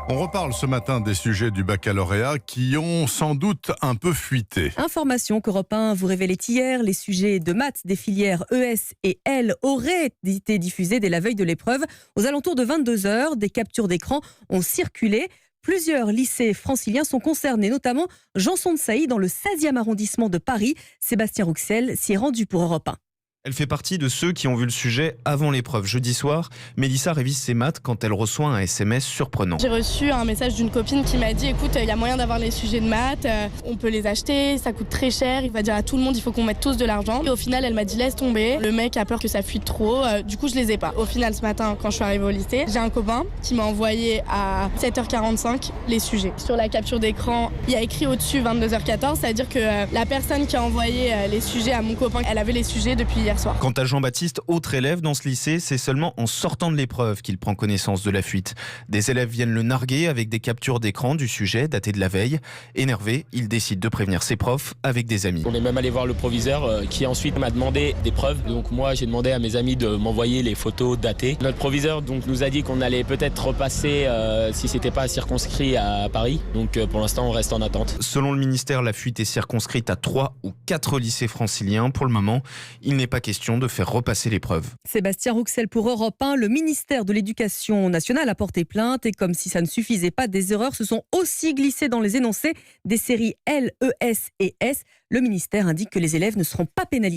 On reparle ce matin des sujets du baccalauréat qui ont sans doute un peu fuité. Information qu'Europe 1 vous révélait hier, les sujets de maths des filières ES et L auraient été diffusés dès la veille de l'épreuve. Aux alentours de 22h, des captures d'écran ont circulé. Plusieurs lycées franciliens sont concernés, notamment Janson de Sailly dans le 16e arrondissement de Paris. Sébastien Rouxel s'y est rendu pour Europe 1. Elle fait partie de ceux qui ont vu le sujet avant l'épreuve. Jeudi soir, Mélissa révise ses maths quand elle reçoit un SMS surprenant. J'ai reçu un message d'une copine qui m'a dit « Écoute, il y a moyen d'avoir les sujets de maths, on peut les acheter, ça coûte très cher, il va dire à tout le monde il faut qu'on mette tous de l'argent. » Et au final, elle m'a dit « Laisse tomber, le mec a peur que ça fuite trop, du coup je les ai pas. » Au final, ce matin, quand je suis arrivée au lycée, j'ai un copain qui m'a envoyé à 7h45 les sujets. Sur la capture d'écran, il y a écrit au-dessus 22h14, c'est-à-dire que la personne qui a envoyé les sujets à mon copain, elle avait les sujets depuis hier soir. Quant à Jean-Baptiste, autre élève dans ce lycée, c'est seulement en sortant de l'épreuve qu'il prend connaissance de la fuite. Des élèves viennent le narguer avec des captures d'écran du sujet daté de la veille. Énervé, il décide de prévenir ses profs avec des amis. On est même allé voir le proviseur qui ensuite m'a demandé des preuves. Donc moi j'ai demandé à mes amis de m'envoyer les photos datées. Notre proviseur donc nous a dit qu'on allait peut-être repasser si c'était pas circonscrit à Paris. Donc pour l'instant on reste en attente. Selon le ministère, la fuite est circonscrite à 3 ou 4 lycées franciliens. Pour le moment, il n'est pas question de faire repasser l'épreuve. Sébastien Rouxel pour Europe 1. Le ministère de l'Éducation nationale a porté plainte et comme si ça ne suffisait pas, des erreurs se sont aussi glissées dans les énoncés des séries L, ES et S. Le ministère indique que les élèves ne seront pas pénalisés.